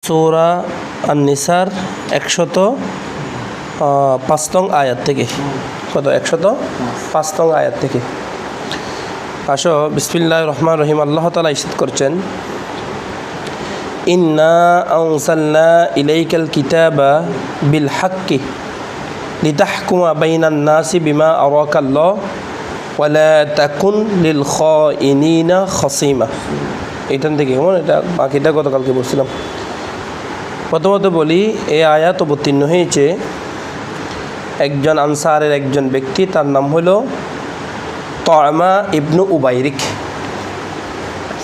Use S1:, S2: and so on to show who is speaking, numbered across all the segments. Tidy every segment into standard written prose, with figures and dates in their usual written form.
S1: সূরা আন-নিসার 105 আয়াত থেকে কত 105 আয়াত থেকে আসো। বিসমিল্লাহির রহমানির রহিম। আল্লাহ তাআলা ইরশাদ করছেন, ইন্না আনজালনা ইলাইকাল কিতাবা বিল হাক্কি লিতাহকুমা বাইনান নাসি বিমা আরাকাল্লাহ ওয়া লা তাকুন লিল খাইনিনা খাসিমা। এইখান থেকে এটা বাকিটা গতকালকে বলছিলাম। প্রথমত বলি, এই আয়াত অবতীর্ণ হয়েছে একজন আনসারের একজন ব্যক্তি, তার নাম হলো তয়মা ইবনু উবাইরিক।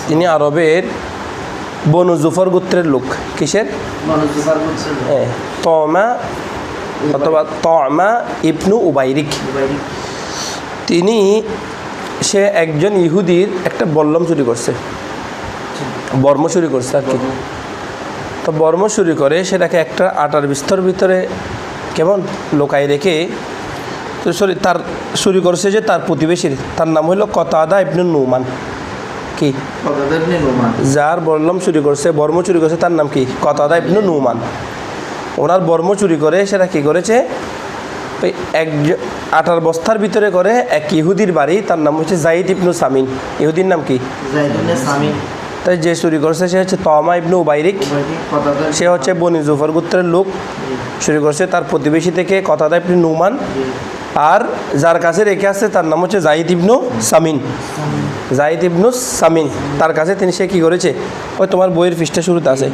S1: তিনি আরবের বনু জুফর গোত্রের লোক। কিসের? তয়মা অথবা তয়মা ইবনু উবাইরিক। সে একজন ইহুদির একটা বল্লম চুরি করছে, বর্ম চুরি করছে আর কি। তো বর্ম চুরি করে সেটাকে একটা আটার বিস্তর ভিতরে কেমন লোকায় রেখে, তো তার চুরি করছে যে তার প্রতিবেশীর, তার নাম হলো কতাদা ইবনে নুমান। কি? যার বর্লম চুরি করছে, বর্ম চুরি করছে, তার নাম কি? কতাদা ইবনে নুমান। ওনার বর্ম চুরি করে সেটা কি করেছে, ওই আটার বস্তার ভিতরে করে এক ইহুদির বাড়ি, তার নাম হচ্ছে যায়েদ ইবনু সামিন। ইহুদির নাম কি? তাই যে চুরি করছে সে হচ্ছে তয়মা ইবনু উবাইরিক। সে হচ্ছে বনি জুফর গোত্রের লোক। চুরি করছে তার প্রতিবেশী থেকে কতাদা ইবনে নুমান। আর যার কাছে রেখে আসছে তার নাম হচ্ছে যায়েদ ইবনু সামিন। যায়েদ ইবনু সামিন তার কাছে সে কী করেছে, ওই তোমার বইয়ের পৃষ্ঠা শুরুতে আছে,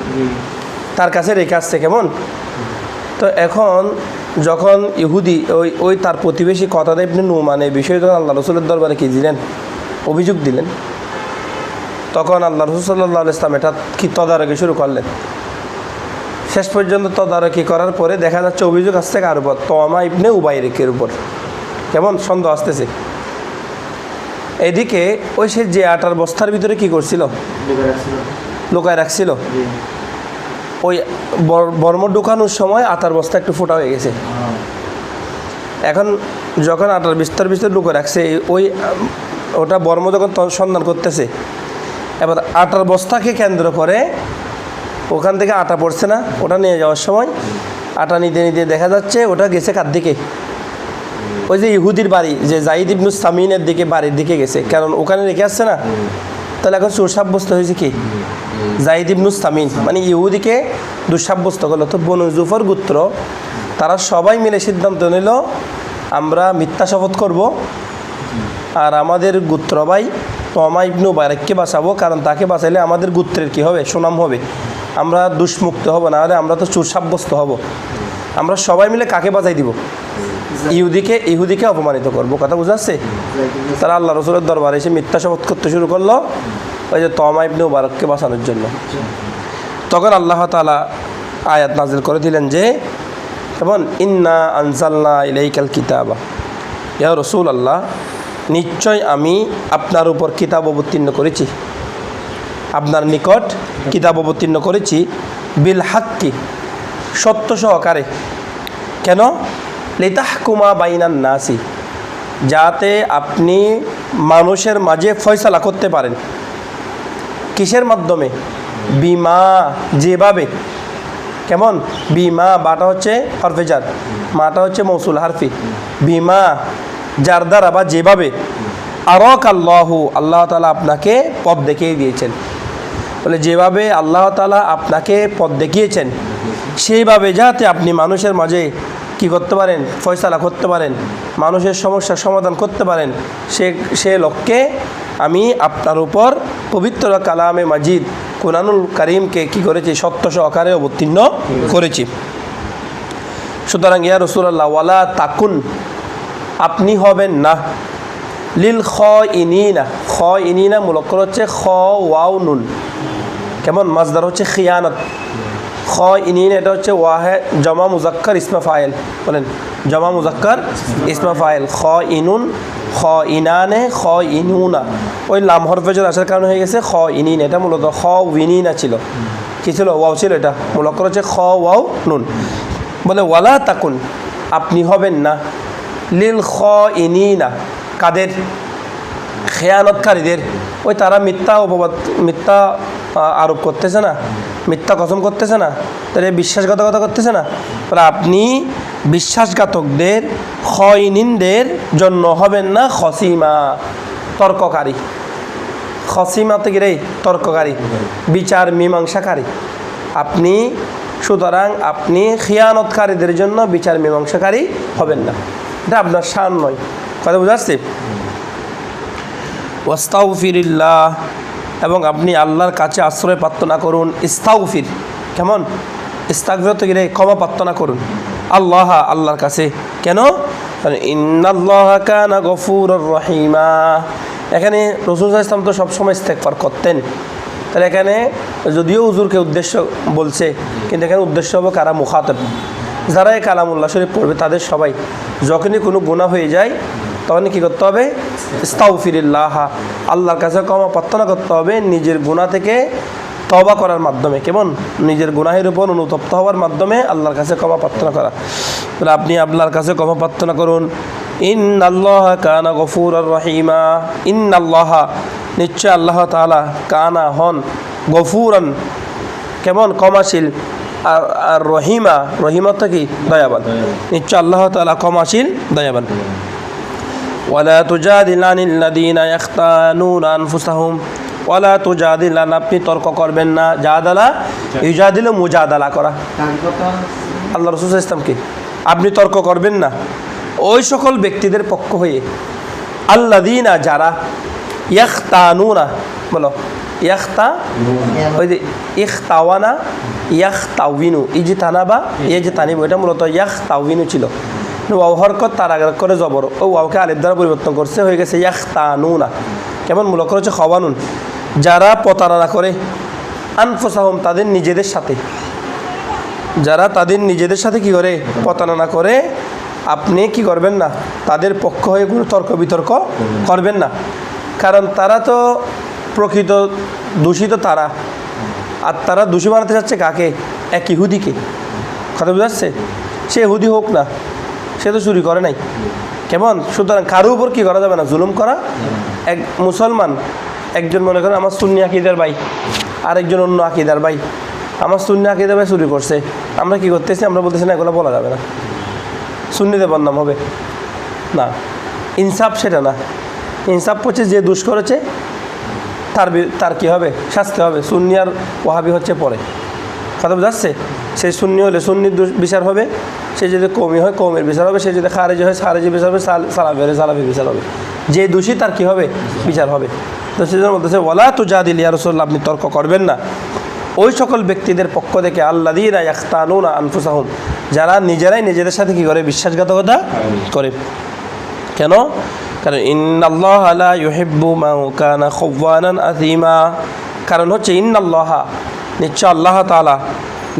S1: তার কাছে রেখে আসছে। কেমন? তো এখন যখন ইহুদি ওই তার প্রতিবেশী কতাদা ইবনে নুমান এই বিষয়ে যখন আল্লাহ রসুলের দরবারে কি দিলেন, অভিযোগ দিলেন, তখন আল্লাহ রসুল সাল্লাল্লাহু আলাইহি ওয়াসাল্লাম এটা কি তদারকি শুরু করলেন। শেষ পর্যন্ত তদারকি করার পরে দেখা যাচ্ছে অভিযোগ আসছে কার উপর? তয়মা ইবনে উবাইরিকের উপর। কেমন সন্দেহ আসতেছে। এদিকে ওই সে যে আটার বস্তার ভিতরে কি করছিল, লুকায় রাখছিল, ওই বর্ম ঢুকানোর সময় আটার বস্তা একটু ফোটা হয়ে গেছে। এখন যখন আটার বিস্তার ভিতরে লুকায় রাখছে, ওটা বর্ম যখন সন্ধান করতেছে, এবার আটার বস্তাকে কেন্দ্র করে ওখান থেকে আটা পড়ছে না, ওটা নিয়ে যাওয়ার সময় আটা নিতে নিতে দেখা যাচ্ছে ওটা গেছে কার দিকে? ওই যে ইহুদির বাড়ি, যে যায়েদ ইবনু সামিনের দিকে, বাড়ির দিকে গেছে, কারণ ওখানে রেখে আসছে না। তাহলে এখন চোর সাব্যস্ত হয়েছে কি? যায়েদ ইবনু সামিন, মানে ইহুদিকে দুঃসাব্যস্ত করলো। তো বনু জুফর গোত্র তারা সবাই মিলে সিদ্ধান্ত নিল, আমরা মিথ্যা শপথ করব আর আমাদের গোত্র ভাই তয়মা ইবনু উবাইরিককে বাঁচাবো, কারণ তাকে বাঁচাইলে আমাদের গোত্রের কি হবে? সুনাম হবে, আমরা দুষ্মুক্ত হব, না হলে আমরা তো চোর সাব্যস্ত হব। আমরা সবাই মিলে কাকে বাঁচাই দিব? ইহুদিকে অপমানিত করব। কথা বুঝা যাচ্ছে? তারা আল্লাহ রসুলের দরবারে এসে মিথ্যা শপথ করতে শুরু করলো, ওই যে তয়মা ইবনু উবাইরিককে বাঁচানোর জন্য। তখন আল্লাহ তাআলা আয়াত নাজিল করে দিলেন যে, যেমন ইন্না আনজালনা ইলাইকাল কিতাবা, ইয়া রাসূলুল্লাহ, নিশ্চয় আমি আপনার উপর কিতাব অবতীর্ণ করেছি, আপনার নিকট কিতাব অবতীর্ণ করেছি, বিল হাক্কি, সত্য সহকারে। কেন? লিতাহকুমা বাইনান নাসি, যাতে আপনি মানুষের মাঝে ফয়সালা করতে পারেন। কিসের মাধ্যমে? বিমা, যেভাবে। কেমন? বিমা, বাটা হচ্ছে হরফে জার, মাটা হচ্ছে মৌসুল হারফি। বিমা, যার দ্বারা বা যেভাবে, আরাকাল্লাহু, আল্লাহ তাআলা আপনাকে পথ দেখিয়ে দিয়েছেন। বলে যেভাবে আল্লাহ তাআলা আপনাকে পথ দেখিয়েছেন সেইভাবে যাতে আপনি মানুষের মাঝে কি করতে পারেন? ফয়সালা করতে পারেন, মানুষের সমস্যার সমাধান করতে পারেন। সে লক্ষ্যে আমি আপনার উপর পবিত্র কালামে মাজিদ কুরআনুল কারীমকে কি করেছি? সত্য সহকারে অবতীর্ণ করেছি। সুতরাং ইয়া রাসূলুল্লাহ, ওয়ালা তাকুন, আপনি হবেন না, লিল খাইনিনা, খাইনিনা মূল অক্ষর হচ্ছে খ ওয়াও নুন। কেমন? মাজদার হচ্ছে খিয়ানত। খাইনিনা এটা হচ্ছে ওয়াহেদ জমা মুজাক্কার ইসমা ফাইল। বলেন, জমা মুজাক্কার ইসমা ফাইল। খাইনুন, খাইনানে, খাইনুনা, ওই লাম হরফে জার আসার কারণে হয়ে গেছে খাইনিনা। এটা মূলত খাওয়িনিনা ছিল। কি ছিল? ওয়াও ছিল। এটা মূল অক্ষর হচ্ছে খ ওয়াও নুন। বলে ওয়ালা তাকুন, আপনি হবেন না, লিল খাইনিনা, কাদের? খেয়ানতকারীদের। ওই তারা মিথ্যা আরোপ করতেছে না, মিথ্যা কসম করতেছে না, তাহলে বিশ্বাসঘাতকতা করতেছে না। তাহলে আপনি বিশ্বাসঘাতকদের খয়নিনদের জন্য হবেন না খসিমা, তর্ককারী। খসিমা থেকে রে তর্ককারী, বিচার মীমাংসাকারী। আপনি সুতরাং আপনি খিয়ানতকারীদের জন্য বিচার মীমাংসাকারী হবেন না, এটা আপনার শান নয়। কথা বুঝা আসছে? ওয়াস্তাগফিরিল্লাহ, এবং আপনি আল্লাহর কাছে আশ্রয় প্রার্থনা করুন। ইস্তাগফির, কেমন? ইস্তাগফির থেকে রে ক্ষমা প্রার্থনা করুন আল্লাহ, আল্লাহর কাছে। কেন? ইন্নাল্লাহা কানা গফুরুর রহিমা। এখানে রাসূল সাল্লাল্লাহু আলাইহি ওয়াসাল্লাম তো সবসময় ইস্তেগফার করতেন। তাহলে এখানে যদিও হুজুরকে উদ্দেশ্য বলছে, কিন্তু এখানে উদ্দেশ্য হবে কারা? মুখাতাব, যারা এই কালামুল্লাহ শরীফ পড়বে তাদের সবাই যখনই কোনো গুনাহ হয়ে যায় তখন কী করতে হবে? ইস্তাগফিরিল্লাহ, আল্লাহর কাছে ক্ষমা প্রার্থনা করতে হবে নিজের গুনাহ থেকে তওবা করার মাধ্যমে। কেমন? নিজের গুনাহের উপর অনুতপ্ত হওয়ার মাধ্যমে আল্লাহর কাছে ক্ষমা প্রার্থনা করা। তাহলে আপনি আল্লাহর কাছে ক্ষমা প্রার্থনা করুন। ইন্নাল্লাহা কানা গফুরুর রহিমা, ইন্নাল্লাহা নিশ্চয় আল্লাহ তাআলা কানা হন, গফুরান কেমন? ক্ষমাশীল, আর রহিমা, রহিমা কি? দয়াবান। নিশ্চয় আল্লাহ তাআলা ক্ষমাশীল, দয়াবান। ওয়ালা তুজাদিল আনিল লাযিনা ইয়াখতানুনা আনফুসাহুম, ওয়ালা তুজাদিলান, আপনি তর্ক করবেন না। জাদালা ইউজাদিলু, মুজাদালা করা। আল্লাহ রাসূল সাল্লাল্লাহু আলাইহি ওয়াসাল্লাম কি? আপনি তর্ক করবেন না ওই সকল ব্যক্তিদের পক্ষ হয়ে, আল্লাযিনা যারা, ইয়াখতানুনা, বলো ইয়াখতা, ওই যে ইখতাওয়ানা, ইয়াখতাউইনু, ইজতানাবা, ইজতানিবু, এটা মূলত ইয়াখতাউইনু ছিল। ওয়াও হরকত তার আগে করে জবর, ও ওয়াওকে আলিফ দ্বারা পরিবর্তন করছে, হয়ে গেছে ইয়াখতানুনা। কেমন? মূলত করেছে খওয়ানুন, যারা প্রতারণা করে, আনফুসাহুম, তাদের নিজেদের সাথে, যারা তাদের নিজেদের সাথে কি করে? প্রতারণা করে। আপনি কি করবেন না? তাদের পক্ষ হয়ে কোনো তর্ক বিতর্ক করবেন না, কারণ তারা তো প্রকৃত দূষিত তারা, আর তারা দোষী বানাতে চাচ্ছে কাকে? এক ইহুদিকে। কথা বুঝা যাচ্ছে? সে ইহুদি হোক না, সে তো চুরি করে নাই। কেমন? সুতরাং কারো উপর কী করা যাবে না? জুলুম করা। এক মুসলমান, একজন মনে করেন আমার সুন্নি আকীদার ভাই, আরেকজন অন্য আকীদার ভাই, আমার সুন্নি আকীদার ভাই চুরি করছে, আমরা কি করতেছি? আমরা বলতেছি না এগুলো বলা যাবে না, সুন্নিদের বদনাম হবে না। ইনসাফ সেটা না। ইনসাফ হচ্ছে যে দোষ করেছে তার কী হবে? শাস্তি হবে। সুন্নি আর ওয়াহাবি হচ্ছে পরে। কথা বুঝাচ্ছে? সে সুন্নি হলে সুন্নির বিচার হবে, সে যদি কওমি হয় কওমের বিচার হবে, সে যদি খারেজি হয় খারেজি বিচার হবে, সালাফি হলে সালাফির বিচার হবে। যে দোষী তার কী হবে? বিচার হবে। তো সেজন্য বলতেছে ওয়ালা তুজাদিল ইয়া রাসূলুল্লাহ, আপনি তর্ক করবেন না ওই সকল ব্যক্তিদের পক্ষ থেকে, আল্লাযীনা ইয়াখতানুনা আনফুসাহুম, যারা নিজেরাই নিজেদের সাথে কী করে? বিশ্বাসঘাতকতা করে। কেন? কারণ ইন্নাল্লাহা লা ইউহিব্বু মান কানা খাওয়ানান আযীমা, কারণ হচ্ছে ইন্নাল্লাহা, নিশ্চয় আল্লাহ তাআলা,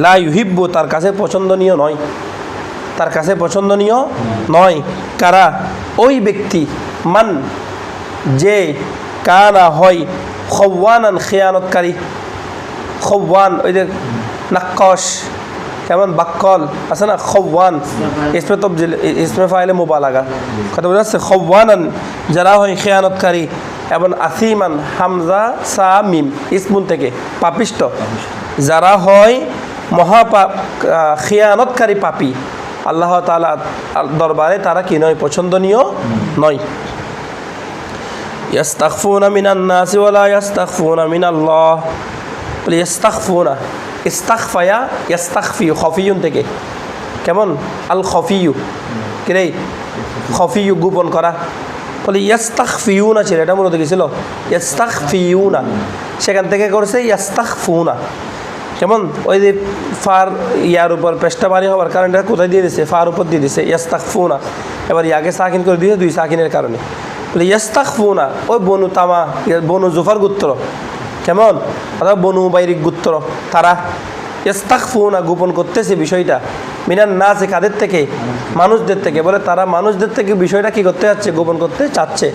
S1: লা ইউহিব্বু, তার কাছে পছন্দনীয় নয়, তার কাছে পছন্দনীয় নয়। কারা? ওই ব্যক্তি, মান, যে, কানা হয়, খাওয়ানান, খেয়ানতকারী। খাওয়ান, ওই যে নাক্কশ, কেমন? বাক্কল আছে না? খাওয়ান ইসমে তবজিল, ইসমে ফাইলে মুবালাগা। কথা বোঝা যাচ্ছে? খাওয়ানান, যারা হয় খেয়ানতকারী, এবং আসিমান, হামজা সা মিম, ইসমুন থেকে পাপিষ্ট, যারা হয় মহাপাপ, খেয়ানতকারী, পাপী, আল্লাহ তাআলা দরবারে তারা কি নয়? পছন্দনীয় নয়। ইয়াস্তাগফুনা মিনান নাসি ওয়ালা ইয়াস্তাগফুনা মিনাল্লাহ, বলে ইয়াস্তাগফুনা, ইস্তাগফায়া ইয়াস্তাগফিউ, খফিয়ুন থেকে, কেমন? আল খফিয়ু, কিরে? খফিয়ু, গোপন করা। বলে ইয়াস্তাগফিউনা ছিল, এটা মূলত গেছিল ইয়াস্তাগফিউনা, সেখান থেকে করছে ইয়াস্তাগফুনা। কেমন? ওই যে ফার ইয়ার উপর পেশটা ভারী হওয়ার কারণে এটা কোথায় দিয়ে দিছে? ফার উপর দিয়ে দিছে ইয়াস্তাগফুনা। এবার ইয়াকে সাকিন করে দিয়ে দুই সাকিনের কারণে বলে ইয়াস্তাগফুনা, ওই বনু তামা, বনু জুফার গোত্র, কেমন? অথবা বনু বাইরিক গোত্র, তারা ইয়াস্তাগফুনা, গোপন করতেছে বিষয়টা, মিনান নাস, কাদের থেকে? মানুষদের থেকে। বলে তারা মানুষদের থেকে বিষয়টা কি করতে যাচ্ছে? গোপন করতে চাচ্ছে।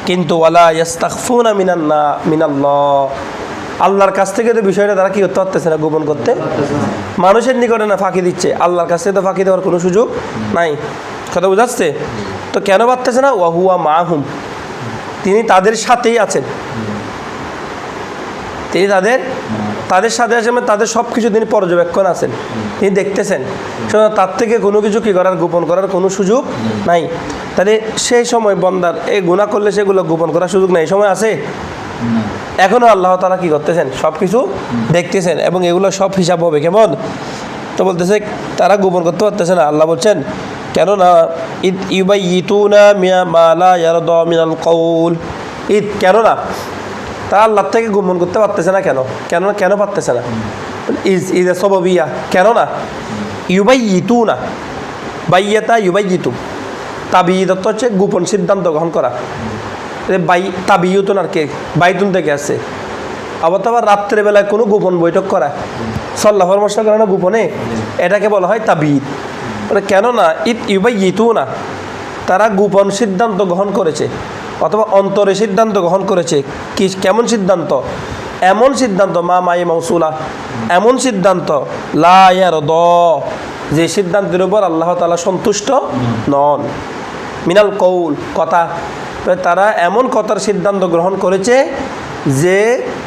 S1: কিন্তু ওয়ালা ইয়াস্তাগফুনা মিনাল্লাহ, আল্লাহর কাছ থেকে তো বিষয়টা তারা কি করতে পারতেছে না? গোপন করতে। মানুষের নিকটে না ফাঁকি দিচ্ছে, আল্লাহর কাছ থেকে তো ফাঁকি দেওয়ার কোনো সুযোগ নাই। কথা বুঝাচ্ছে? তো কেন পারতেছে না? ওয়াহুয়া মাহুম, তিনি তাদের সাথেই আছেন, তিনি তাদের সাথে আসেন, তাদের সব কিছু তিনি পর্যবেক্ষণ আছেন, তিনি দেখতেছেন। সুতরাং তার থেকে কোনো কিছু কী করার, গোপন করার কোনো সুযোগ নাই। তাহলে সেই সময় বন্দার এই গুনাহ করলে সেগুলো গোপন করার সুযোগ নাই, এই সময় আছে। এখনও আল্লাহ তাআলা কী করতেছেন, সব কিছু দেখতেছেন এবং এগুলো সব হিসাব হবে কেমন। তো বলতেছে তারা গোপন করতে পারতেছে না। আল্লাহ বলছেন কেননা ইউবাইয়িতুনা মা লা ইয়ারদা মিনাল কওল, কেননা তা আল্লাহর থেকে গোপন করতে পারতেছে না। কেন পারতেছে না? ইজ সবাবিয়া, কেননা ইউবাইয়িতুনা, বাইয়াতা ইউবাইয়িতু, তাবিয়ত হচ্ছে গোপন সিদ্ধান্ত গ্রহণ করা। তাবিয়তুন আর কে বাইতুন থেকে আসছে। আবার রাত্রেবেলায় কোনো গোপন বৈঠক করা, সল্লাহ পরামর্শ করে না গোপনে, এটাকে বলা হয় তাবিয়ত। কেননা ইউবাইয়িতুনা, তারা গোপন সিদ্ধান্ত গ্রহণ করেছে অথবা অন্তরে সিদ্ধান্ত গ্রহণ করেছে। কেমন সিদ্ধান্ত? এমন সিদ্ধান্ত মায়ে মৌসুলা, এমন সিদ্ধান্ত লা ইয়ারদা, যে সিদ্ধান্তের উপর আল্লাহ তাআলা সন্তুষ্ট নন। মিনাল কৌল, কথা, তারা এমন কথার সিদ্ধান্ত গ্রহণ করেছে যে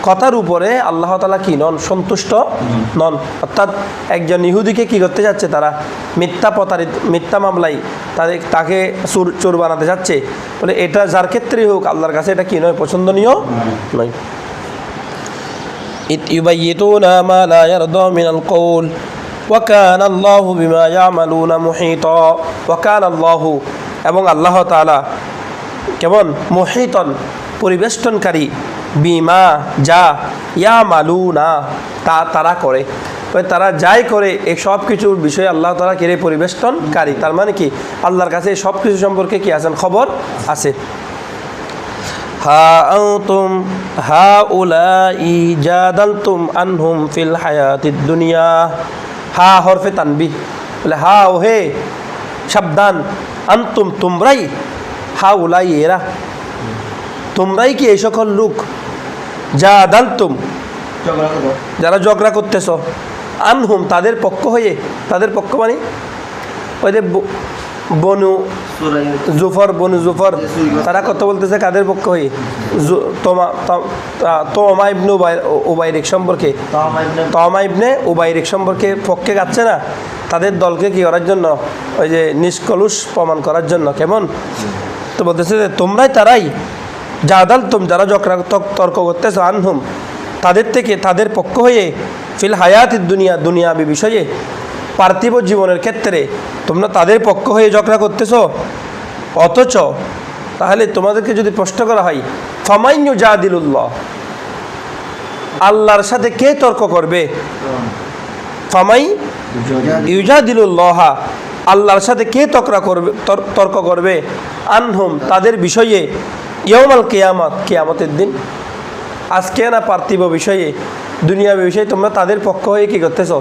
S1: কথার উপরে আল্লাহ তাআলা কি নন, সন্তুষ্ট নন। অর্থাৎ একজন ইহুদিকে কি করতে যাচ্ছে তারা, মিথ্যা মামলায় তাকে চোর বানাতে যাচ্ছে। বলে এটা যার ক্ষেত্রেই হোক আল্লাহর কাছে এটা কি নয়, পছন্দনীয় নয়। ইউবাইয়িতুনা মা লা ইয়ারদা মিনাল কওল ওয়া কানা আল্লাহু বিমা ইয়ামালুনা মুহীতা। ওয়া কানা আল্লাহু, এবং আল্লাহ তাআলা কেমন, মুহীতন, পরিবেষ্টনকারী, বিমা, যা, ইয়ামালুনা, তারা করে, তারা যাই করে এই সব কিছুর বিষয়ে আল্লাহ তাআলা কে পরিবেষ্টনকারী। তার মানে কি আল্লাহর কাছে সব কিছু সম্পর্কে কি আছেন, খবর আছে। হা আনতুম হাউলাই জাদালতুম আনহুম ফিল হায়াতিদ দুনিয়া। হা হরফে তানবিহ, বলে হা ও হে, সাবধান, আনতুম তোমরাই, হাউলাই এরা, তোমরাই কি এই সকল লোক, জাদালতুম যারা ঝগড়া করতেছ, আনহুম তাদের পক্ষ হয়ে, তাদের পক্ষ মানে ওই যে বনু জুফর, তারা কত বলতেছে কাদের পক্ষ হয়ে, তোমা ইবনে উবাইরিক সম্পর্কে, তমা ইবনে উবাইরিক সম্পর্কে পক্ষে যাচ্ছে না, তাদের দলকে কি করার জন্য, ওই যে নিষ্কলুষ প্রমাণ করার জন্য। কেমন? তো বলতেছে যে তোমরাই তারাই, জাদালতুম যারা ঝগড়া তর্ক করতেছ, আনহুম তাদের থেকে, তাদের পক্ষ হয়ে, ফিল হায়াতিদ দুনিয়া, দুনিয়াবী বিষয়ে, পার্থিব জীবনের ক্ষেত্রে তোমরা তাদের পক্ষ হয়ে ঝগড়া করতেছ। অথচ তাহলে তোমাদেরকে যদি প্রশ্ন করা হয়, ফামান ইউজাদিলুল্লাহ, আল্লাহর সাথে কে তর্ক করবে, ফামান ইউজাদিলুল্লাহ, আল্লাহর সাথে কে তর্ক করবে, আনহুম তাদের বিষয়ে, ইয়াউমাল কিয়ামত, কিয়ামতের দিন। আজকে না পার্থিব বিষয়ে, দুনিয়াবী বিষয়ে তোমরা তাদের পক্ষ হয়ে কী করতেছ,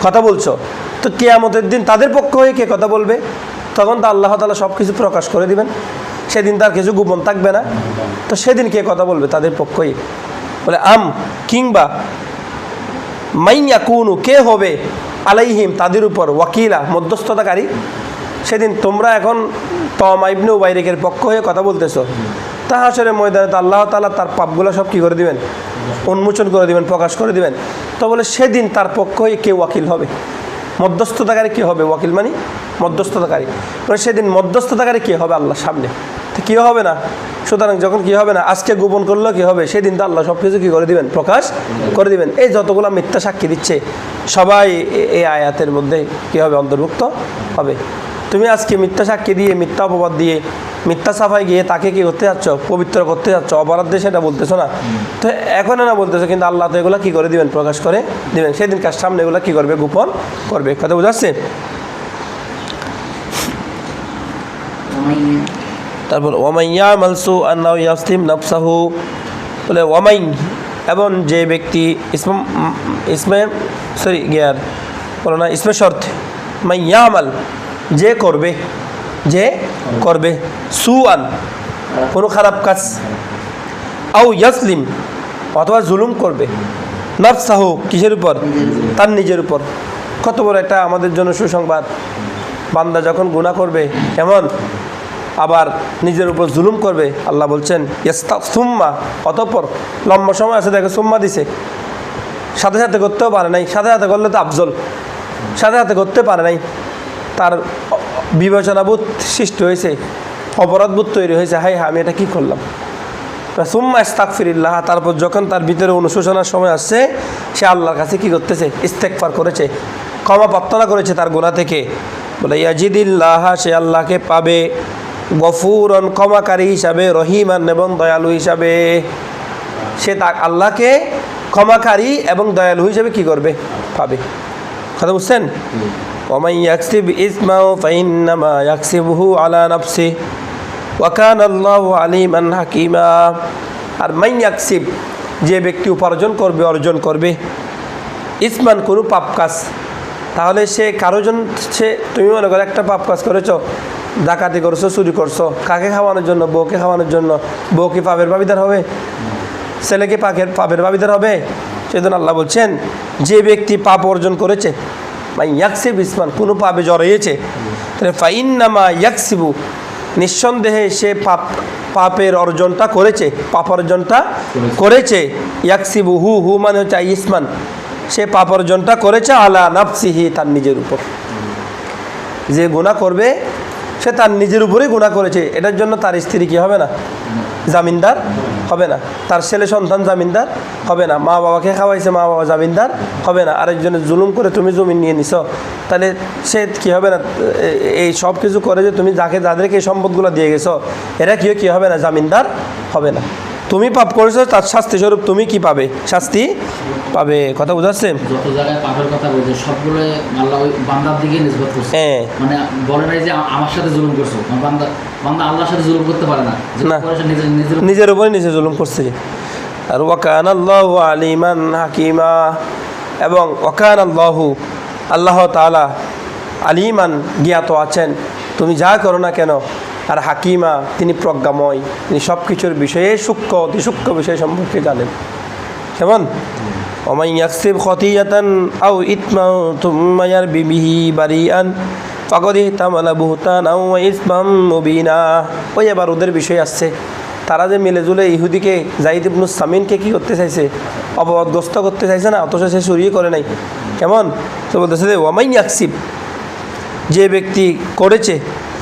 S1: কথা বলছো। তো কিয়ামতের দিন তাদের পক্ষ হয়ে কে কথা বলবে? তখন তো আল্লাহ তাআলা সব কিছু প্রকাশ করে দিবেন, সেদিন তার কিছু গোপন থাকবে না। তো সেদিন কে কথা বলবে তাদের পক্ষই? বলে কিংবা মাইয়াকুনু, কে হবে, আলাইহিম তাদের উপর, ওয়াকিলা মধ্যস্থতাকারী। সেদিন তোমরা এখন তমা ইবনে উবাইরিকের পক্ষ হয়ে কথা বলতেছো, তা হাশরের ময়দানে তো আল্লাহ তাআলা তার পাপগুলো সব কী করে দিবেন, উন্মোচন করে দিবেন, প্রকাশ করে দিবেন। তো বলে সেদিন তার পক্ষ হয়ে কে ওয়াকিল হবে, মধ্যস্থতাকারী কে হবে, ওয়াকিল মানে মধ্যস্থতাকারী। মানে সেদিন মধ্যস্থতাকারী কে হবে আল্লাহর সামনে, তো কী হবে না। সুতরাং যখন কী হবে না, আজকে গোপন করলেও কী হবে, সেদিন তো আল্লাহ সব কিছু কী করে দিবেন, প্রকাশ করে দিবেন। এই যতগুলো মিথ্যা সাক্ষী দিচ্ছে সবাই এই আয়াতের মধ্যে কী হবে, অন্তর্ভুক্ত হবে। তুমি আজকে মিথ্যা সাক্ষী দিয়ে, মিথ্যা অপবাদ দিয়ে, মিথ্যা সাফাই গিয়ে তাকে কি করতে যাচ্ছ, পবিত্র করতে যাচ্ছ, অপরাধ দিয়ে সেটা বলতেছো না। তো এখন না বলতেছো, কিন্তু আল্লাহ তো এগুলো কী করে দিবেন, প্রকাশ করে দিবেন। সেদিন কার সামনে এগুলো কী করবে, গোপন করবে। কথা বোঝাচ্ছে? তারপর ওয়ামান ইয়ামাল সুআন আও ইয়াসলিম নাফসাহু, বলে ওয়ামান, এবং যে ব্যক্তি ইসমে শর্ত, মান ইয়ামাল যে করবে, সুআন কোনো খারাপ কাজ, আও ইয়াসলিম অথবা জুলুম করবে, নাফসাহু কিসের উপর, তার নিজের উপর। কত বড় একটা আমাদের জন্য সুসংবাদ, বান্দা যখন গুনাহ করবে, এমন আবার নিজের উপর জুলুম করবে। আল্লাহ বলছেন সুম্মা, অতঃপর লম্বা সময় আছে দেখো সুম্মা দিছে, সাথে সাথে করতেও পারে নাই, সাথে সাথে করলে তো আফজল, সাথে সাথে করতে পারে নাই, তার বিবেচনাবোধ সৃষ্টি হয়েছে, অপরাধবোধ তৈরি হয়েছে, হাই হ্যাঁ আমি এটা কী করলাম। সুম্মা ইস্তাগফিরিল্লাহ, তারপর যখন তার ভিতরে অনুশোচনার সময় আসছে, সে আল্লাহর কাছে কি করতেছে, ইস্তেগফার করেছে, ক্ষমা প্রার্থনা করেছে তার গুনাহ থেকে। বলে ইয়াজিদিল্লাহ, সে আল্লাহকে পাবে, গফুরন ক্ষমাকারী হিসাবে, রহিমান এবং দয়ালু হিসাবে। সে তা আল্লাহকে ক্ষমাকারী এবং দয়ালু হিসাবে কি করবে, পাবে। কথা বুঝছেন? ওয়ামান ইয়াকসিব ইসমাও ফাইন্নামা ইয়াকসিবুহু আলা নাফসি ওয়া কানা আল্লাহু আলিমান হাকিমা। আর মান ইয়াকসিব, যে ব্যক্তি উপার্জন করবে, অর্জন করবে, ইসমান কোনো পাপ কাজ, তাহলে সে কারোজন, সে তুমি মনে করো একটা পাপ কাজ করেছো, ডাকাতি করছো, চুরি করছো, কাকে খাওয়ানোর জন্য, বউকে খাওয়ানোর জন্য। বউ কি পাপের ভাগীদার হবে? ছেলেকে পাপের ভাগীদার হবে? সেজন্য আল্লাহ বলছেন যে ব্যক্তি পাপ অর্জন করেছে, বা ইয়াকসিব ইসমান, কোনো পাপে জড়িয়েছে, তাহলে ফাইন্নামা ইয়াকসিবু, নিঃসন্দেহে সে পাপের অর্জনটা করেছে, পাপ অর্জনটা করেছে। ইয়াকসিবু, হু মানে হচ্ছে ইসমান, সে পাপ অর্জনটা করেছে আলা নাফসিহি, তার নিজের উপর। যে গুনাহ করবে সে তার নিজের উপরেই গুনাহ করেছে। এটার জন্য তার স্ত্রী কি হবে না, জামিনদার হবে না, তার ছেলে সন্তান জামিনদার হবে না, মা বাবাকে খাওয়াইছে, মা বাবা জামিনদার হবে না। আরেকজনের জুলুম করে তুমি জমিন নিয়ে নিছো, তাহলে সে কি হবে না, এই সব কিছু করে যে তুমি যাদেরকে এই সম্পদগুলো দিয়ে গেছো, এরা কি হবে না, জামিনদার হবে না। তুমি পাপ করেছো, তার শাস্তি স্বরূপ তুমি কি পাবে, শাস্তি পাবে। কথা বুঝাচ্ছে?
S2: যত জায়গায় পাপের কথা বলছে সবগুলো আল্লাহ ওই বান্দার দিকে নিসবত করছে।
S1: হ্যাঁ,
S2: মানে বলে নাই যে আমার সাথে জুলুম করছো, বান্দা আল্লাহর সাথে জুলুম করতে পারে না,
S1: নিজের উপরে নিজে জুলুম করছে। আর ওয়া কানা আল্লাহু আলিমান হাকিমা, এবং ওয়া কানা আল্লাহু, আল্লাহ তাআলা আলিমান, জ্ঞাত আছেন তুমি যা করো না কেন, আর হাকিমা, তিনি প্রজ্ঞাময়, তিনি সব কিছুর বিষয়ে সূক্ষ্ম, অতি সূক্ষ্ম বিষয় সম্পর্কে জানেন। কেমন? ওমান ইয়াকসিব খতিয়াতান আও ইতমান থুম্মা ইয়ারমি বিহি বারিআন ফাকাদ ইহতামালা বুহতানাও ওয়া ইসমান মুবিনা। ওই এবার ওদের বিষয় আসছে, তারা যে মিলেজুলে ইহুদিকে, যায়েদ ইবনে সামিনকে কি করতে চাইছে, অপবাদগ্রস্ত করতে চাইছে না, অথচ সে চুরি করে নাই। কেমন? তো বলতেছে যে ওমান ইয়াকসিব, যে ব্যক্তি করেছে,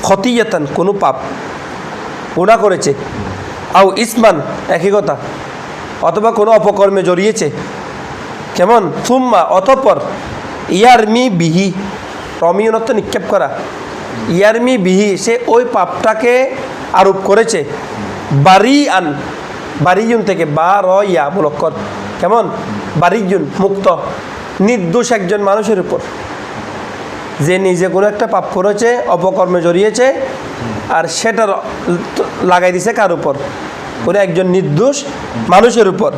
S1: খতিয়াতান কোনো পাপ, গুনাহ করেছে, আও ইসমান একই কথা, অথবা কোনো অপকর্মে জড়িয়েছে। কেমন? সুম্মা অতঃপর, ইয়ারমি বিহি, রমিয়নত নিক্ষেপ করা, ইয়ারমি বিহি, সে ওই পাপটাকে আরোপ করেছে, বারিআন, বারিয়ুন থেকে, বা র ইয়া মুলক্কর। কেমন? বারিয়ুন, মুক্ত, নির্দোষ একজন মানুষের উপর, যে নিজে কোনো একটা পাপ করেছে, অপকর্মে জড়িয়েছে, আর সেটা লাগাই দিছে কার উপর, কোনো একজন নির্দোষ মানুষের উপর।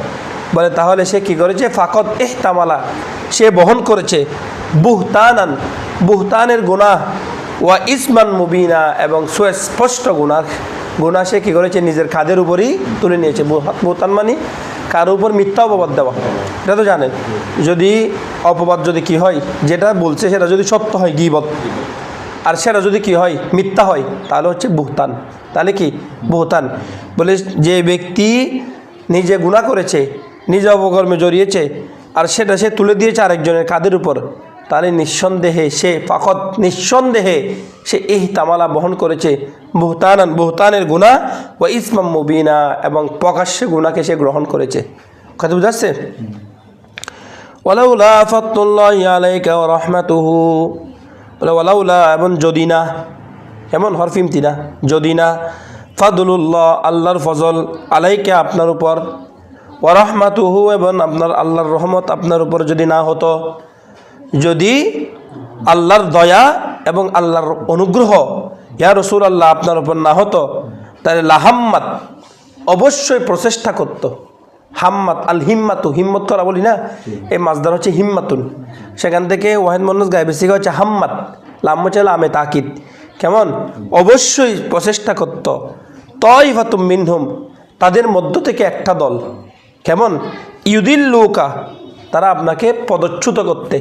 S1: বলে তাহলে সে কি করেছে, ফাকাদ ইহতামালা, সে বহন করেছে, বুহতানান, বুহতানের গুনাহ, ওয়া ইসমান মুবিনা, এবং সুস্পষ্ট গুনাহ সে কি করেছে, নিজের কাঁধের উপরই তুলে নিয়েছে। বুহতান মানে কারো উপর মিথ্যা অপবাদ দেওয়া, এটা তো জানেন। যদি অপবাদ যদি কি হয়, যেটা বলছে সেটা যদি সত্য হয়, গীবত, আর সেটা যদি কি হয়, মিথ্যা হয়, তাহলে হচ্ছে বুহতান। তাহলে কি বুহতান? বলে যে ব্যক্তি নিজে গুনাহ করেছে, নিজে অপকর্মে জড়িয়েছে, আর সেটা সে তুলে দিয়েছে আরেকজনের কাঁধের উপর, তাহলে নিঃসন্দেহে সে, ফাকাদ নিঃসন্দেহে সে ইহতামালা বহন করেছে, বুহতানান, বুহতানের গুনাহ, ওয়া ইসমাম মুবিনা, এবং প্রকাশ্যে গুনাহকে সে গ্রহণ করেছে। কথা বুঝাচ্ছে? ওয়ালাউলা ফাদলুল্লাহি আলাইকা ওয়া রাহমাতুহু, বলে ওয়ালাউলা, এবং যদি না, এমন হরফ ইমতিনা, যদি না, ফাদলুল্লাহ, আল্লাহর ফজল, আলাইকা, আপনার উপর, ওয়া রাহমাতুহু, এবং আপনার আল্লাহর রহমত আপনার উপর যদি না হতো, যদি আল্লাহর দয়া এবং আল্লাহর অনুগ্রহ ইয়া রাসূলুল্লাহ আপনার উপর না হতো, তাহলে লাহাম্মাত, অবশ্যই প্রচেষ্টা করত। হাম্মাত, আল হিম্মাতু, হিম্মত করা বলি না, এই মাসদার হচ্ছে হিম্মাতুন, সেখান থেকে ওয়াহিদ মুন্নাস গায়েবে সিগা হচ্ছে হাম্মাত, লাম হচ্ছে লামে তাকিদ। কেমন? অবশ্যই প্রচেষ্টা করত, তাইফাতুম মিনহুম, তাদের মধ্য থেকে একটা দল, কেমন, ইউদিল্লুকা, তারা আপনাকে পদচ্যুত করতে,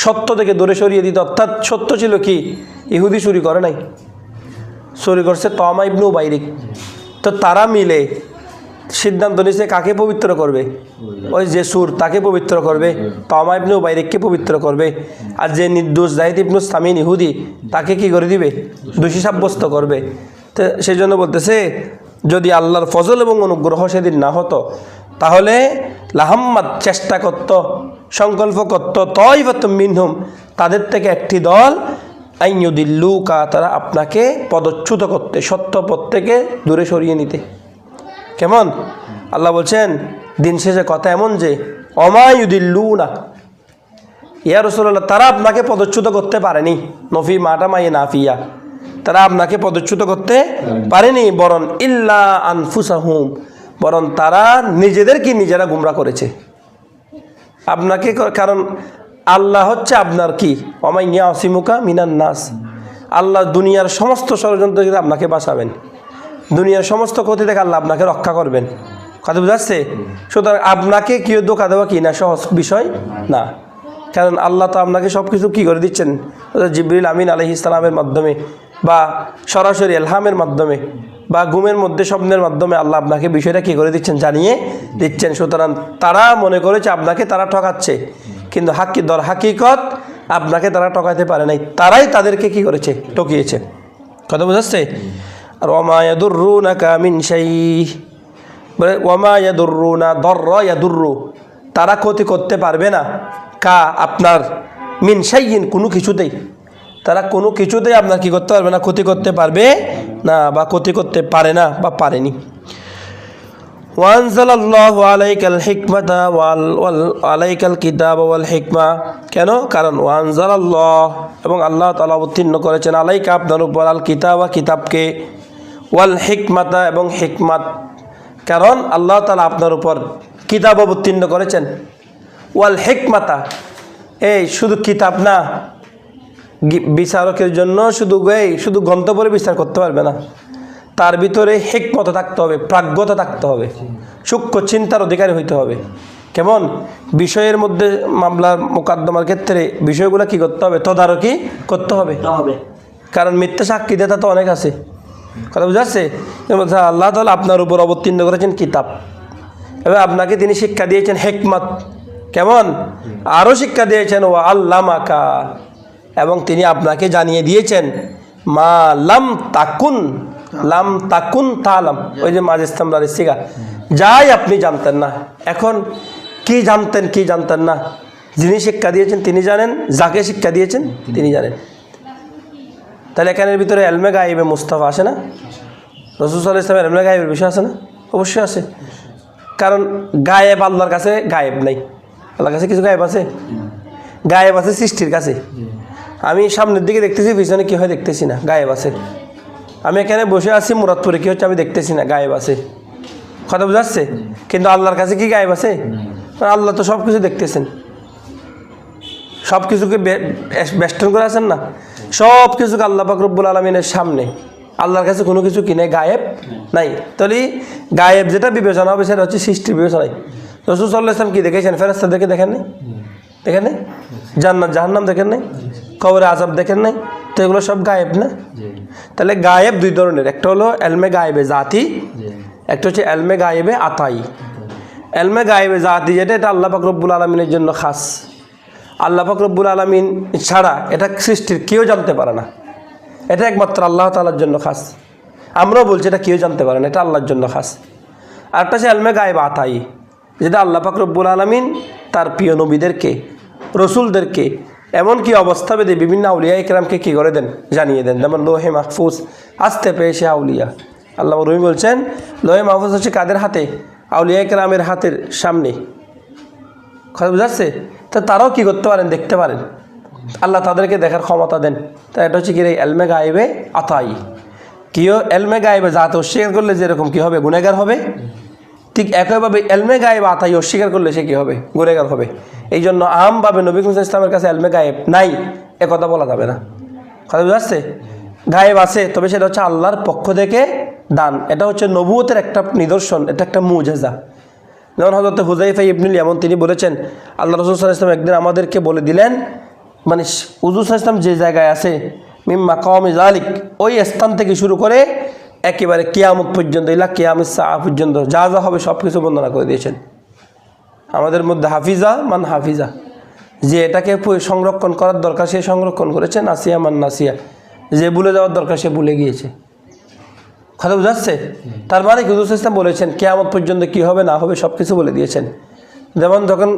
S1: সত্য থেকে দূরে সরিয়ে দিত। অর্থাৎ সত্য ছিল কি, ইহুদি চুরি করে নাই, চুরি করছে তমা ইবনু উবাইরিক। তো তারা মিলে সিদ্ধান্ত নিয়েছে কাকে পবিত্র করবে, ওই যে সুর তাকে পবিত্র করবে, তমা ইবনু উবাইরিককে পবিত্র করবে, আর যে নির্দোষ জাহিদ ইবনু সামিন ইহুদি তাকে কি করে দিবে, দোষী সাব্যস্ত করবে। তো সেই জন্য বলতেছে যদি আল্লাহর ফজল এবং অনুগ্রহ সেদিন না হতো তাহলে লাহাম্মাদ চেষ্টা করত, সংকল্প করত, তয়বাতুম মিনহুম তাদের থেকে একটি দল, আইয়ুদিল্লুকা তারা আপনাকে পদচ্যুত করতে, সত্য পথ থেকে দূরে সরিয়ে নিতে। কেমন? আল্লাহ বলছেন দিন শেষে কথা এমন যে অমায়ুদিল্লুনা, ইয়া রাসূলুল্লাহ তারা আপনাকে পদচ্যুত করতে পারেনি, নফি মাটা মাইয়ে নাফিয়া, তারা আপনাকে পদচ্যুত করতে পারেনি, বরং ইল্লা আনফুসাহুম, বরং তারা নিজেদেরকে নিজেরা গুমরাহ করেছে আপনাকে। কারণ আল্লাহ হচ্ছে আপনার কি ওমাইয়া আসিমুকা মিনান নাস, আল্লাহ দুনিয়ার সমস্ত ষড়যন্ত্র থেকে আপনাকে বাঁচাবেন, দুনিয়ার সমস্ত ক্ষতি থেকে আল্লাহ আপনাকে রক্ষা করবেন। কথা বুঝাচ্ছে? সুতরাং আপনাকে কেউ ধোঁকা দেওয়া কি না সহজ বিষয় না, কারণ আল্লাহ তো আপনাকে সব কিছু কী করে দিচ্ছেন, জিবরিল আমিন আলাইহিস সালামের মাধ্যমে বা সরাসরি এলহামের মাধ্যমে বা ঘুমের মধ্যে স্বপ্নের মাধ্যমে আল্লাহ আপনাকে বিষয়টা কী করে দিচ্ছেন, জানিয়ে দিচ্ছেন। সুতরাং তারা মনে করেছে আপনাকে তারা ঠকাচ্ছে, কিন্তু হাকিকত আপনাকে তারা ঠকাতে পারে নাই, তারাই তাদেরকে কি করেছে, ঠকিয়েছে। কথা বুঝাচ্ছে? আর ওমা ইয়াদুররুনাকা মিন শাইইন, বলে ওমা ইয়াদুররুনা দররা ইয়াদুররু, তারা ক্ষতি করতে পারবে না কা আপনার, মিন শাইইন কোনো কিছুতেই, তারা কোনো কিছুতেই আপনার কি করতে পারবে না, ক্ষতি করতে পারবে না বা ক্ষতি করতে পারে না বা পারেনি। ওয়ানজালাল্লাহু আলাইকাল হিকমাতা ওয়াল আলাইকাল কিতাব ওয়াল হিকমা, কেন? কারণ ওয়ানজালাল্লাহ এবং আল্লাহ তাআলা অবতীর্ণ করেছেন আলাইকা আপনার উপর, আল কিতাবা কিতাবকে, ওয়াল হিকমাতা এবং হিকমাত, কারণ আল্লাহ তাআলা আপনার উপর কিতাব অবতীর্ণ করেছেন, ওয়াল হিকমাতা এই শুধু কিতাব না, বিচারকের জন্য শুধু গন্তব্যে বিচার করতে পারবে না, তার ভিতরে হিকমত থাকতে হবে, প্রাজ্ঞতা থাকতে হবে, সূক্ষ্ম চিন্তার অধিকারী হইতে হবে। কেমন? বিষয়ের মধ্যে মামলার মোকদ্দমার ক্ষেত্রে বিষয়গুলো কি করতে হবে, তদারকি করতে হবে, কারণ মিথ্যা সাক্ষী দেতা তো অনেক আছে। কথা বুঝাচ্ছে? আল্লাহ তাআলা আপনার উপর অবতীর্ণ করেছেন কিতাব এবং আপনাকে তিনি শিক্ষা দিয়েছেন হিকমত। কেমন? আরও শিক্ষা দিয়েছেন ও আল্লামাকা, এবং তিনি আপনাকে জানিয়ে দিয়েছেন মা লাম তাকুন তালাম, ওই যে মাজিস্তামরার সিগা, যাই আপনি জানতেন না। এখন কি জানতেন না, যিনি শিক্ষা দিয়েছেন তিনি জানেন, যাকে শিক্ষা দিয়েছেন তিনি জানেন। তাহলে এখানের ভিতরে এলমে গায়েবে মুস্তাফা আসে না? রাসূল সাল্লাল্লাহু আলাইহি ওয়াসাল্লামের এলমে গায়েবের বিষয় আছে না? অবশ্যই আছে, কারণ গায়েব আল্লাহর কাছে গায়েব নাই। আল্লাহর কাছে কিছু গায়েব আছে? গায়েব আছে সৃষ্টির কাছে। আমি সামনের দিকে দেখতেছি, পিছনে কী হয় দেখতেছি না, গায়েব আছে। আমি এখানে বসে আছি, মুরাদপুরে কী হচ্ছে আমি দেখতেছি না, গায়েব আছে। কথা বুঝাচ্ছে? কিন্তু আল্লাহর কাছে কি গায়েব আছে? আল্লাহ তো সব কিছু দেখতেছেন, সব কিছুকে বেষ্টন করে আছেন না, সব কিছুকে আল্লাহ পাক রব্বুল আলামিনের সামনে। আল্লাহর কাছে কোনো কিছু কিনে গায়েব নাই। তাহলে গায়েব যেটা বিবেচনা হবে সেটা হচ্ছে সৃষ্টির বিবেচনায়। রাসূল সাল্লাল্লাহু আলাইহি ওয়াসাল্লাম কি দেখেছেন? ফেরেশতাদেরকে দেখেন নাই? দেখেন নাই? জান্নাত জাহান্নাম দেখেন নাই? কবরে আযাব দেখেন নাই? তো এগুলো সব গায়েব না? তাহলে গায়েব দুই ধরনের, একটা হলো এলমে গায়েবে জাতি, একটা হচ্ছে এলমে গায়েবে আতাই। এলমে গায়েবে জাতি যেটা, এটা আল্লাহ পাক রব্বুল আলামিনের জন্য খাস। আল্লাহ পাক রব্বুল আলামিন ছাড়া এটা সৃষ্টির কেউ জানতে পারে না, এটা একমাত্র আল্লাহ তাআলার জন্য খাস। আমরাও বলছি এটা কেউ জানতে পারে না, এটা আল্লাহর জন্য খাস। আরেকটা হচ্ছে এলমে গায়েব আতাই, যেটা আল্লাহ পাক রব্বুল আলামিন তার প্রিয় নবীদেরকে, রসুলদেরকে এমনকি অবস্থা বেঁধে বিভিন্ন আউলিয়া ইকরামকে কী করে দেন, জানিয়ে দেন। যেমন লোহে মাহফুজ আসতে পেয়েছে আউলিয়া, আল্লাহ রুমি বলছেন লোহে মাহফুজ হচ্ছে কাদের হাতে? আউলিয়া ইকরামের হাতের সামনে। কথা বুঝাচ্ছে? তো তারাও কী করতে পারেন, দেখতে পারেন, আল্লাহ তাদেরকে দেখার ক্ষমতা দেন। তা এটা হচ্ছে কি রে এলমে গায়েবে আতাই। কেউ এলমে গায়েবে জাতে অস্বীকার করলে যেরকম কী হবে, গুনেগার হবে, ঠিক একইভাবে এলমে গায়েব আতাই অস্বীকার করলে সে কী হবে, গুনেগার হবে। এই জন্য আমভাবে নবী মুহাম্মদ ইসলামের কাছে এলমে গায়েব নাই এ কথা বলা যাবে না। কথা বুঝাচ্ছে? গায়েব আছে, তবে সেটা হচ্ছে আল্লাহর পক্ষ থেকে দান। এটা হচ্ছে নবুয়তের একটা নিদর্শন, এটা একটা মুজেজা। যেমন হযরত হুযায়ফা ইবনুল ইয়ামান তিনি বলেছেন আল্লাহ রাসূল সাল্লাল্লাহু আলাইহি ওয়াসাল্লাম একদিন আমাদেরকে বলে দিলেন, মানে হুজুর সাল্লাল্লাহু আলাইহি ওয়াসাল্লাম যে জায়গায় আছে মিম্মা কওমি যালিক, ওই স্থান থেকে শুরু করে একেবারে কিয়ামত পর্যন্ত, ইলা কিয়ামিস সাআ পর্যন্ত যা যা হবে সব কিছু বর্ণনা করে দিয়েছেন। আমাদের মধ্যে হাফিজা মান হাফিজা, যে এটাকে সংরক্ষণ করার দরকার সে সংরক্ষণ করেছে, নাসিয়া মান নাসিয়া, যে ভুলে যাওয়ার দরকার সে ভুলে গিয়েছে। কথা বুঝাচ্ছে? তার মানে হুজুর ইসলাম বলেছেন কিয়ামত পর্যন্ত কি হবে না হবে সব কিছু বলে দিয়েছেন। যেমন যখন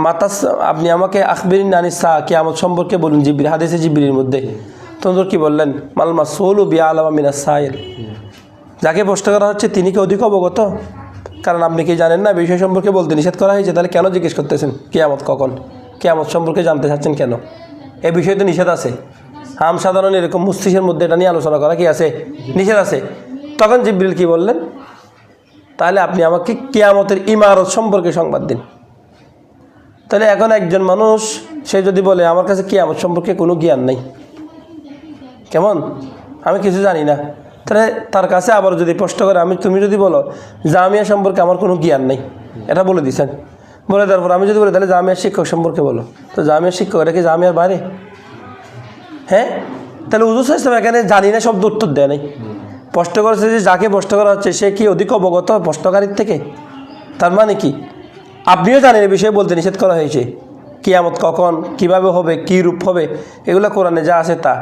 S1: মাতাস আপনি আমাকে আখবিরিন আনিস সা, কিয়ামত সম্পর্কে বলুন, জিবরিল হাদিসে জিবরিলের মধ্যে তখন কি বললেন? মাল মাসউলু বিআলামা মিনাস সাইল, যাকে প্রশ্ন করা হচ্ছে তিনি কি অধিক অবগত? কারণ আপনি কি জানেন না বিষয় সম্পর্কে বলতে নিষেধ করা হয়েছে, তাহলে কেন জিজ্ঞেস করতেছেন কিয়ামত কখন, কিয়ামত সম্পর্কে জানতে চাচ্ছেন কেন? এই বিষয়ে তো নিষেধ আছে। আম সাধারণ এরকম মস্তিষ্কের মধ্যে এটা নিয়ে আলোচনা করা কি আছে? নিষেধ আছে। তখন জিবরিল কি বললেন? তাহলে আপনি আমাকে কিয়ামতের ইমারত সম্পর্কে সংবাদ দিন। তাহলে এখন একজন মানুষ সে যদি বলে আমার কাছে কিয়ামত সম্পর্কে কোনো জ্ঞান নেই, কেমন, আমি কিছু জানি না, তাহলে তার কাছে আবার যদি প্রশ্ন করে তুমি যদি বলো জামিয়া সম্পর্কে আমার কোনো জ্ঞান নেই, এটা বলে দিচ্ছেন, বলে তারপর আমি যদি বলি তাহলে জামিয়ার শিক্ষক সম্পর্কে বলো, তো জামিয়ার শিক্ষক এটা কি জামিয়ার বাইরে? হ্যাঁ, তাহলে হুজুর সাহেব এখানে জানি না শব্দ উত্তর দেয় নাই। প্রশ্ন করেছে যে যাকে প্রশ্ন করা হচ্ছে সে কি অধিক অবগত প্রশ্নকারীর থেকে? তার মানে কি আপনিও জানেন এই বিষয়ে বলতে নিষেধ করা হয়েছে। কিয়ামত কখন, কিভাবে হবে, কী রূপ হবে, এগুলো কোরআনে যা আছে তা।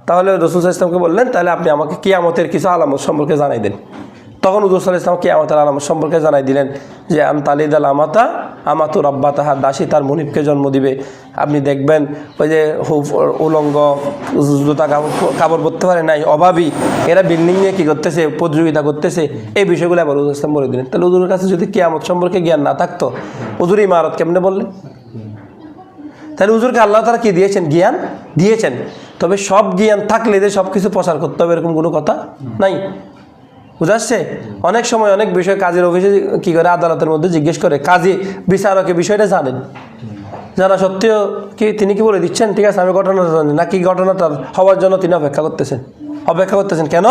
S1: তাহলে রাসূল সাল্লাল্লাহু আলাইহি ওয়াসাল্লামকে বললেন তাহলে আপনি আমাকে কিয়ামতের কিছু আলামত সম্পর্কে জানাই দেন। তখন হুজুর সাল্লাল্লাহু আলাইহি ওয়াসাল্লাম কিয়ামতের আলামত সম্পর্কে জানাই দিলেন যে আনতালিদাল আমাতা আমাতু রাব্বাতাহা, দাসী তার মনিবকে জন্ম দিবে। আপনি দেখবেন ওই যে উলঙ্গ, জুতা কাপড় পরতে পারে নাই, অভাবী, এরা বিল্ডিং নিয়ে কী করতেছে, প্রতিযোগিতা করতেছে, এই বিষয়গুলো আবার হুজুর ইসলাম বলে দিলেন। তাহলে হুজুরের কাছে যদি কিয়ামত সম্পর্কে জ্ঞান না থাকতো হুজুর ইমারত কেমনে বললেন? তাহলে হুজুরকে আল্লাহ তাআলা কি দিয়েছেন? জ্ঞান দিয়েছেন। তবে সব জ্ঞান থাকলে যে সব কিছু প্রচার করতে হবে এরকম কোনো কথা নাই। বুঝাচ্ছে? অনেক সময় অনেক বিষয় কাজের অফিসে কী করে, আদালতের মধ্যে জিজ্ঞেস করে, কাজী বিচারকের বিষয়টা জানেন, জানা সত্ত্বেও কি তিনি কি বলে দিচ্ছেন ঠিক আছে আমি ঘটনাটা জানি, নাকি ঘটনাটা হওয়ার জন্য তিনি অপেক্ষা করতেছেন কেন?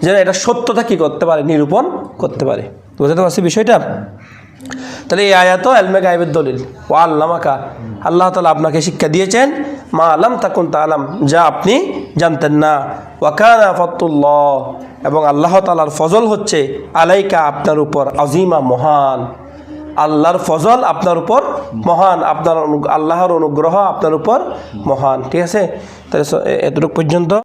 S1: যেন এটা সত্যতা কি করতে পারে, নিরূপণ করতে পারে। বুঝতে পারছি বিষয়টা? তাহলে এই আয়াতও ইলমে গায়বের দলিল। ওয়া আল্লামাকা, আল্লাহ তাআলা আপনাকে শিক্ষা দিয়েছেন মা লাম তাকুন তাআলাম, যা আপনি জানতেন না। ওয়া কানা ফাতুল্লাহ, এবং আল্লাহ তাআলার ফজল হচ্ছে আলাইকা, আপনার উপর, আজিমা, মহান। আল্লাহর ফজল আপনার উপর মহান, আপনার আল্লাহর অনুগ্রহ আপনার উপর মহান। ঠিক আছে, তাহলে এতটুকু পর্যন্ত।